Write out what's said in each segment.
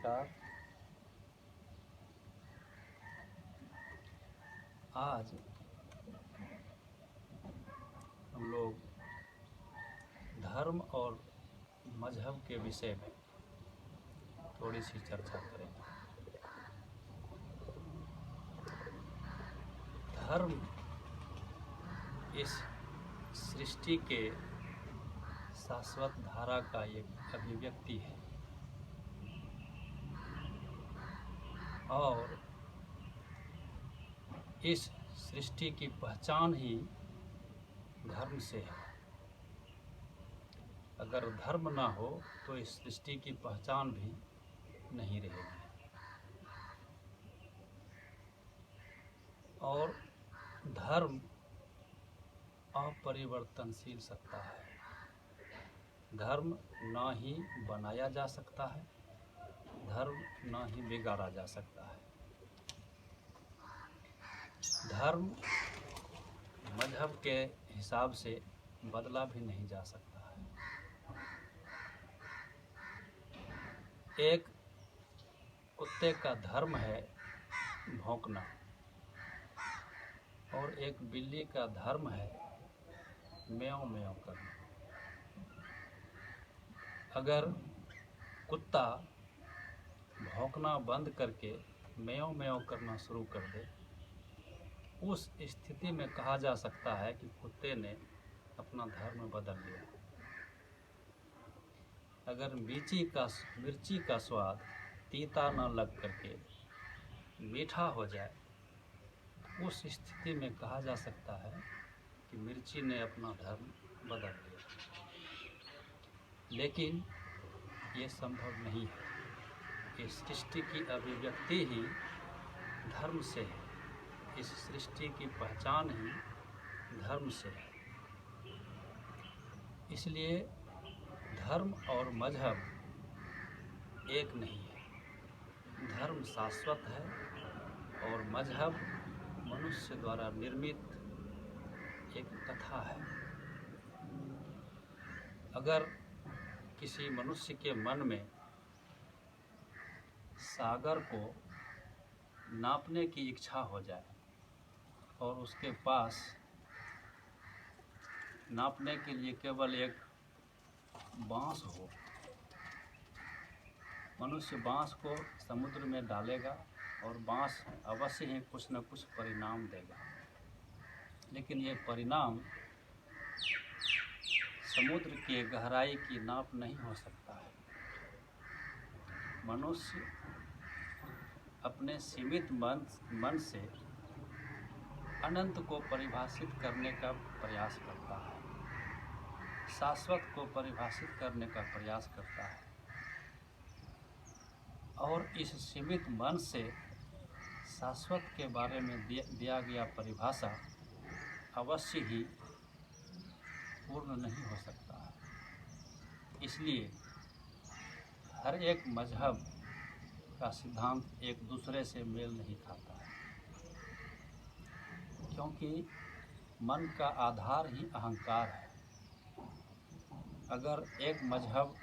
नमस्कार। आज हम लोग धर्म और मजहब के विषय में थोड़ी सी चर्चा करेंगे। धर्म इस सृष्टि के शाश्वत धारा का एक अभिव्यक्ति है और इस सृष्टि की पहचान ही धर्म से है। अगर धर्म ना हो तो इस सृष्टि की पहचान भी नहीं रहेगी। और धर्म अपरिवर्तनशील सत्ता है। धर्म ना ही बनाया जा सकता है, धर्म ना ही बिगाड़ा जा सकता है। धर्म मजहब के हिसाब से बदला भी नहीं जा सकता है। एक कुत्ते का धर्म है भौंकना और एक बिल्ली का धर्म है म्याऊं म्याऊं करना। अगर कुत्ता भौंकना बंद करके म्याऊं म्याऊं करना शुरू कर दे, उस स्थिति में कहा जा सकता है कि कुत्ते ने अपना धर्म बदल लिया। अगर मिर्ची का स्वाद तीता न लग करके मीठा हो जाए, उस स्थिति में कहा जा सकता है कि मिर्ची ने अपना धर्म बदल लिया। लेकिन ये संभव नहीं है। इस सृष्टि की अभिव्यक्ति ही धर्म से है। इस सृष्टि की पहचान ही धर्म से है। इसलिए धर्म और मजहब एक नहीं है। धर्म शाश्वत है और मजहब मनुष्य द्वारा निर्मित एक कथा है। अगर किसी मनुष्य के मन में सागर को नापने की इच्छा हो जाए और उसके पास नापने के लिए केवल एक बांस हो, मनुष्य बांस को समुद्र में डालेगा और बांस अवश्य ही कुछ न कुछ परिणाम देगा। लेकिन ये परिणाम समुद्र की गहराई की नाप नहीं हो सकता है। मनुष्य अपने सीमित मन से अनंत को परिभाषित करने का प्रयास करता है, शाश्वत को परिभाषित करने का प्रयास करता है और इस सीमित मन से शाश्वत के बारे में दिया गया परिभाषा अवश्य ही पूर्ण नहीं हो सकता है। इसलिए हर एक मजहब का सिद्धांत एक दूसरे से मेल नहीं खाता है, क्योंकि मन का आधार ही अहंकार है। अगर एक मजहब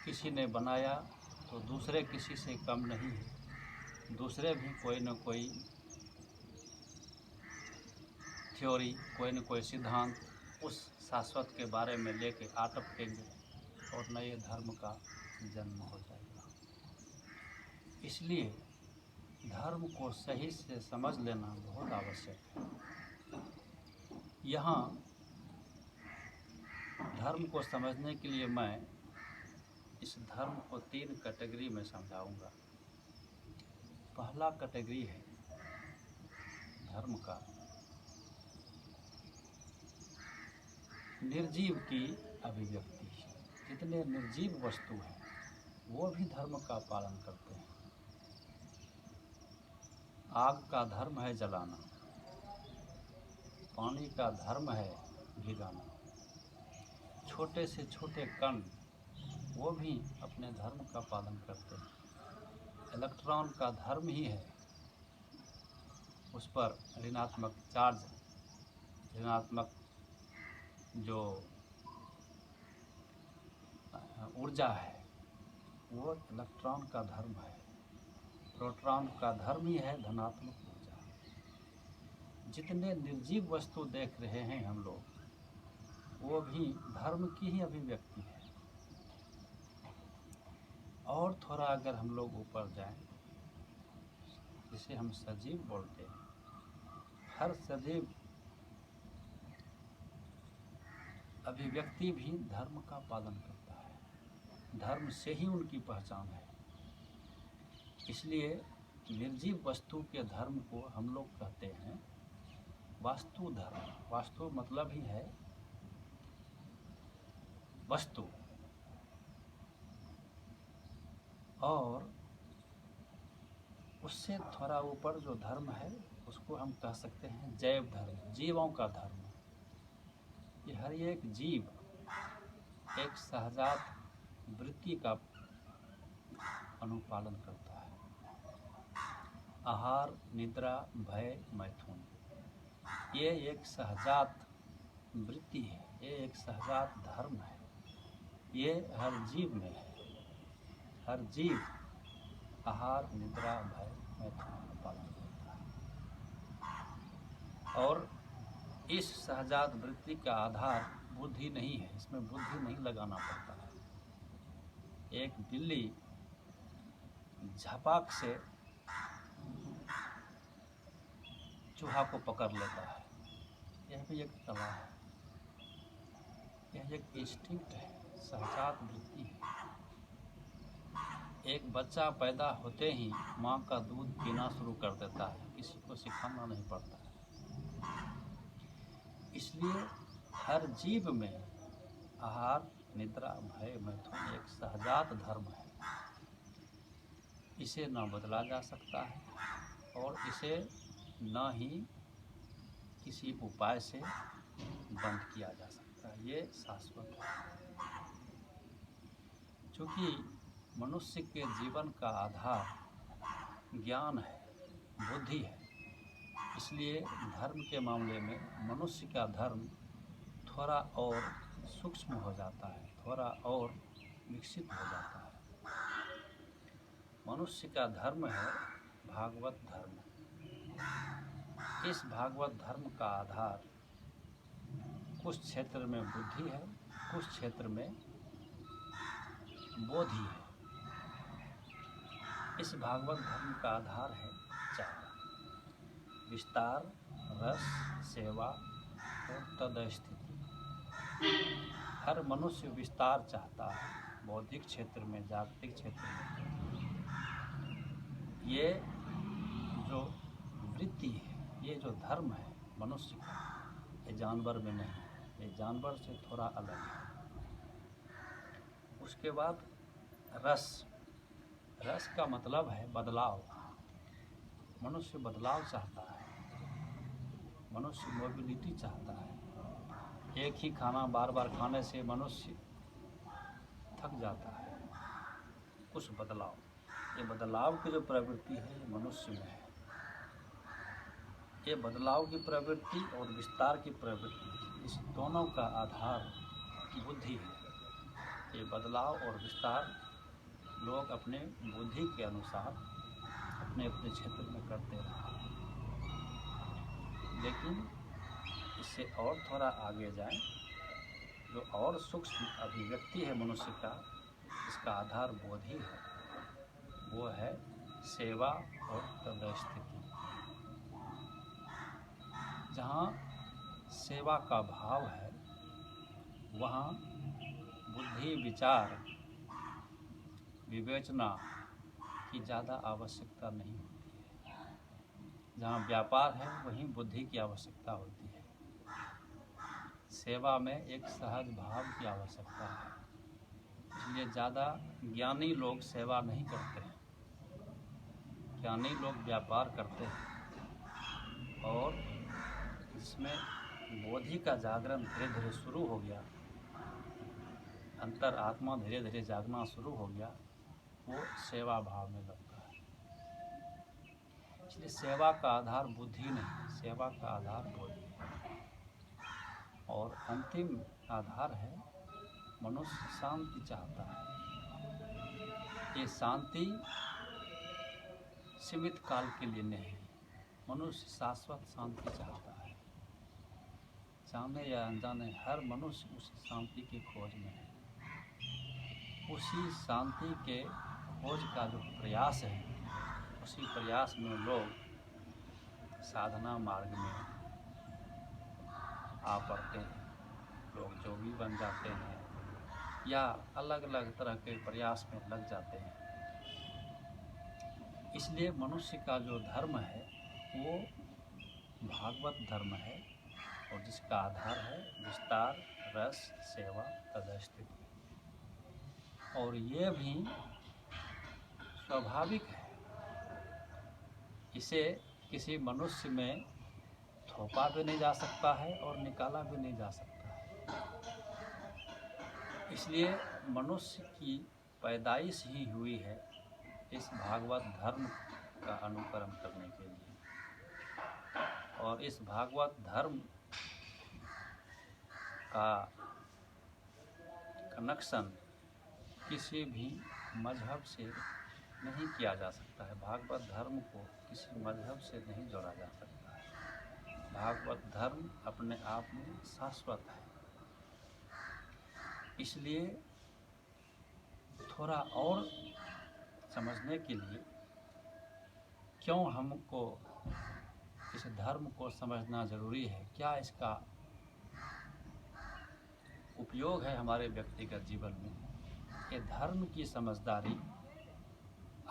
किसी ने बनाया तो दूसरे किसी से कम नहीं है। दूसरे भी कोई न कोई थ्योरी, कोई न कोई सिद्धांत उस शाश्वत के बारे में लेके आटपकेंगे और नए धर्म का जन्म हो जाएगा। इसलिए धर्म को सही से समझ लेना बहुत आवश्यक है। यहाँ धर्म को समझने के लिए मैं इस धर्म को 3 कैटेगरी में समझाऊंगा। पहला कैटेगरी है धर्म का निर्जीव की अभिव्यक्ति। जितने निर्जीव वस्तु हैं वो भी धर्म का पालन करते हैं। आग का धर्म है जलाना, पानी का धर्म है भिगाना, छोटे से छोटे कण वो भी अपने धर्म का पालन करते हैं। इलेक्ट्रॉन का धर्म ही है उस पर ऋणात्मक चार्ज, ऋणात्मक जो ऊर्जा है वो इलेक्ट्रॉन का धर्म है। प्रोटॉन का धर्म ही है धनात्मक ऊर्जा। जितने निर्जीव वस्तु देख रहे हैं हम लोग, वो भी धर्म की ही अभिव्यक्ति है। और थोड़ा अगर हम लोग ऊपर जाएं, जिसे हम सजीव बोलते हैं, हर सजीव अभिव्यक्ति भी धर्म का पालन करता है। धर्म से ही उनकी पहचान है। इसलिए निर्जीव वस्तु के धर्म को हम लोग कहते हैं वास्तु धर्म। वास्तु मतलब ही है वस्तु। और उससे थोड़ा ऊपर जो धर्म है उसको हम कह सकते हैं जैव धर्म, जीवों का धर्म। ये हर एक जीव एक सहजात वृत्ति का अनुपालन करता है। आहार, निद्रा, भय, मैथुन, ये एक सहजात वृत्ति है, ये एक सहजात धर्म है। ये हर जीव में है। हर जीव आहार, निद्रा, भय, मैथुन का पालन करता है। और इस सहजात वृत्ति का आधार बुद्धि नहीं है। इसमें बुद्धि नहीं लगाना पड़ता है। एक बिल्ली झपाक से चूहा को पकड़ लेता है, यह भी एक कला है। यह एक इंस्टिंक्ट है, सहजात वृत्ति है। एक बच्चा पैदा होते ही माँ का दूध पीना शुरू कर देता है, किसी को सिखाना नहीं पड़ता है। इसलिए हर जीव में आहार, निद्रा, भय, मैथुन एक सहजात धर्म है। इसे न बदला जा सकता है और इसे न ही किसी उपाय से बंद किया जा सकता है। ये शाश्वत है। चूँकि मनुष्य के जीवन का आधार ज्ञान है, बुद्धि है, इसलिए धर्म के मामले में मनुष्य का धर्म थोड़ा और सूक्ष्म हो जाता है, थोड़ा और विकसित हो जाता है। मनुष्य का धर्म है भागवत धर्म। इस भागवत धर्म का आधार कुछ क्षेत्र में बुद्धि है, कुछ क्षेत्र में बोधि है। इस भागवत धर्म का आधार है 4: विस्तार, रस, सेवा और तदस्थिति। हर मनुष्य विस्तार चाहता है, बौद्धिक क्षेत्र में, जागतिक क्षेत्र में। ये जो वृत्ति है, ये जो धर्म है मनुष्य का, ये जानवर में नहीं है। ये जानवर से थोड़ा अलग है। उसके बाद रस। रस का मतलब है बदलाव। मनुष्य बदलाव चाहता है, मनुष्य मोबिलिटी चाहता है। एक ही खाना बार बार खाने से मनुष्य थक जाता है। कुछ बदलाव, ये बदलाव की जो प्रवृत्ति है ये मनुष्य में है। ये बदलाव की प्रवृत्ति और विस्तार की प्रवृत्ति, इस दोनों का आधार बुद्धि है। ये बदलाव और विस्तार लोग अपने बुद्धि के अनुसार अपने अपने क्षेत्र में करते रहे। लेकिन इससे और थोड़ा आगे जाएं, जो और सूक्ष्म अभिव्यक्ति है मनुष्य का, इसका आधार बोधि है। वो है सेवा और तदस्थिति। जहाँ सेवा का भाव है वहाँ बुद्धि, विचार, विवेचना की ज़्यादा आवश्यकता नहीं होती है। जहाँ व्यापार है वहीं बुद्धि की आवश्यकता होती है। सेवा में एक सहज भाव की आवश्यकता है। इसलिए ज़्यादा ज्ञानी लोग सेवा नहीं करते हैं। ज्ञानी लोग व्यापार करते हैं। और जिसमें बोधि का जागरण धीरे धीरे शुरू हो गया, अंतर आत्मा धीरे धीरे जागना शुरू हो गया, वो सेवा भाव में लगता है। इसलिए सेवा का आधार बुद्धि नहीं, सेवा का आधार बोधि है। और अंतिम आधार है मनुष्य शांति चाहता है। ये शांति सीमित काल के लिए नहीं, मनुष्य शाश्वत शांति चाहता है। जाने या अनजाने हर मनुष्य उस शांति की खोज में है। उसी शांति के खोज का जो प्रयास है, उसी प्रयास में लोग साधना मार्ग में आ पड़ते हैं, लोग जोगी बन जाते हैं या अलग अलग तरह के प्रयास में लग जाते हैं। इसलिए मनुष्य का जो धर्म है वो भागवत धर्म है, और जिसका आधार है विस्तार, रस, सेवा, तदस्थिति। और ये भी स्वाभाविक है, इसे किसी मनुष्य में थोपा भी नहीं जा सकता है और निकाला भी नहीं जा सकता है। इसलिए मनुष्य की पैदाइश ही हुई है इस भागवत धर्म का अनुकरण करने के लिए, और इस भागवत धर्म का कनेक्शन किसी भी मजहब से नहीं किया जा सकता है। भागवत धर्म को किसी मजहब से नहीं जोड़ा जा सकता है। भागवत धर्म अपने आप में शाश्वत है। इसलिए थोड़ा और समझने के लिए क्यों हमको इस धर्म को समझना ज़रूरी है, क्या इसका उपयोग है हमारे व्यक्तिगत जीवन में। ये धर्म की समझदारी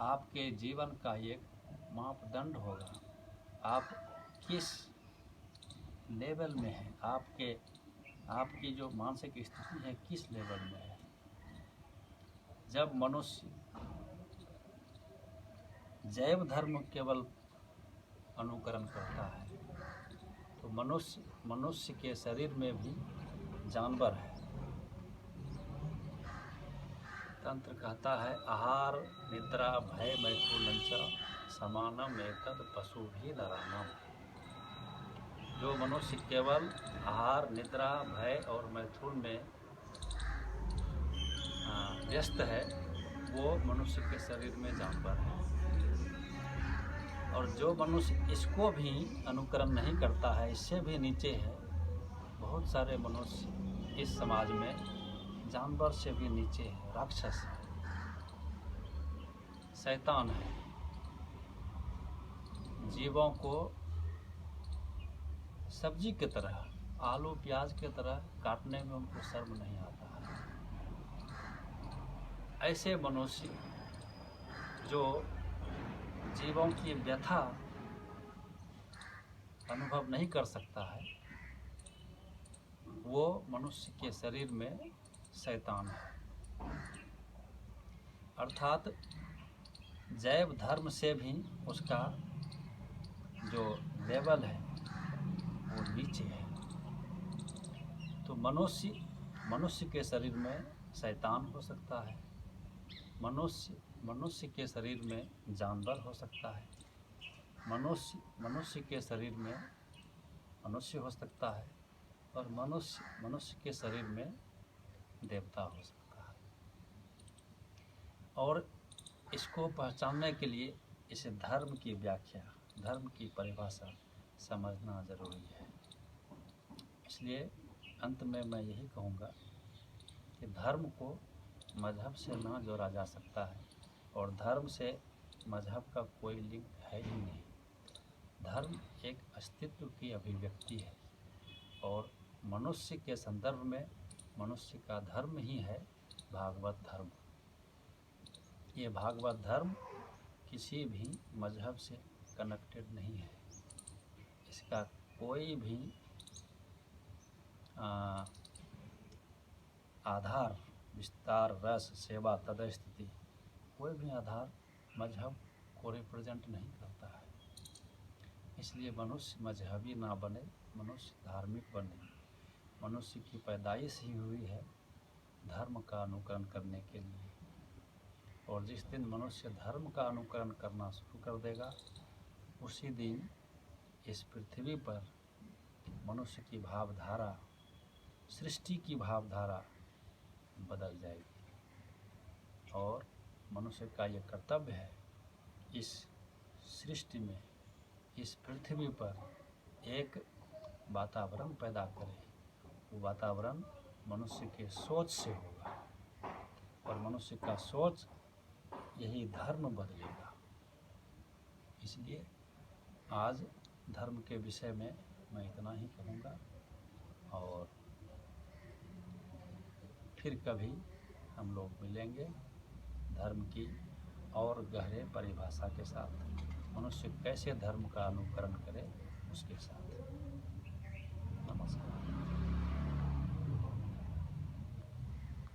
आपके जीवन का एक मापदंड होगा। आप किस लेवल में हैं, आपकी जो मानसिक स्थिति है किस लेवल में है। जब मनुष्य जैव धर्म केवल अनुकरण करता है तो मनुष्य के शरीर में भी जानवर है। तंत्र कहता है आहार निद्रा भय मैथुनंच समानम एतद पशु भी नरानम। जो मनुष्य केवल आहार, निद्रा, भय और मैथुन में व्यस्त है वो मनुष्य के शरीर में जानवर है। और जो मनुष्य इसको भी अनुकरण नहीं करता है, इससे भी नीचे है। बहुत सारे मनुष्य इस समाज में जानवर से भी नीचे है, राक्षस है, शैतान है। जीवों को सब्जी की तरह, आलू प्याज की तरह काटने में उनको शर्म नहीं आता है। ऐसे मनुष्य जो जीवों की व्यथा अनुभव नहीं कर सकता है, वो मनुष्य के शरीर में शैतान है। अर्थात जैव धर्म से भी उसका जो लेवल है वो नीचे है। तो मनुष्य के शरीर में शैतान हो सकता है, मनुष्य के शरीर में जानवर हो सकता है, मनुष्य के शरीर में मनुष्य हो सकता है, और मनुष्य के शरीर में देवता हो सकता है। और इसको पहचानने के लिए इस धर्म की व्याख्या, धर्म की परिभाषा समझना ज़रूरी है। इसलिए अंत में मैं यही कहूँगा कि धर्म को मजहब से ना जोड़ा जा सकता है, और धर्म से मजहब का कोई लिंक है ही नहीं। धर्म एक अस्तित्व की अभिव्यक्ति है, और मनुष्य के संदर्भ में मनुष्य का धर्म ही है भागवत धर्म। ये भागवत धर्म किसी भी मजहब से कनेक्टेड नहीं है। इसका कोई भी आधार, विस्तार, रस, सेवा, तदस्थिति, कोई भी आधार मजहब को रिप्रेजेंट नहीं करता है। इसलिए मनुष्य मजहबी ना बने, मनुष्य धार्मिक बने। मनुष्य की पैदाइश ही हुई है धर्म का अनुकरण करने के लिए, और जिस दिन मनुष्य धर्म का अनुकरण करना शुरू कर देगा, उसी दिन इस पृथ्वी पर मनुष्य की भावधारा, सृष्टि की भावधारा बदल जाएगी, और मनुष्य का ये कर्तव्य है, इस सृष्टि में, इस पृथ्वी पर एक वातावरण पैदा करे। वो वातावरण मनुष्य के सोच से होगा, और मनुष्य का सोच यही धर्म बदलेगा। इसलिए आज धर्म के विषय में मैं इतना ही कहूँगा, और फिर कभी हम लोग मिलेंगे धर्म की और गहरे परिभाषा के साथ, मनुष्य कैसे धर्म का अनुकरण करे उसके साथ।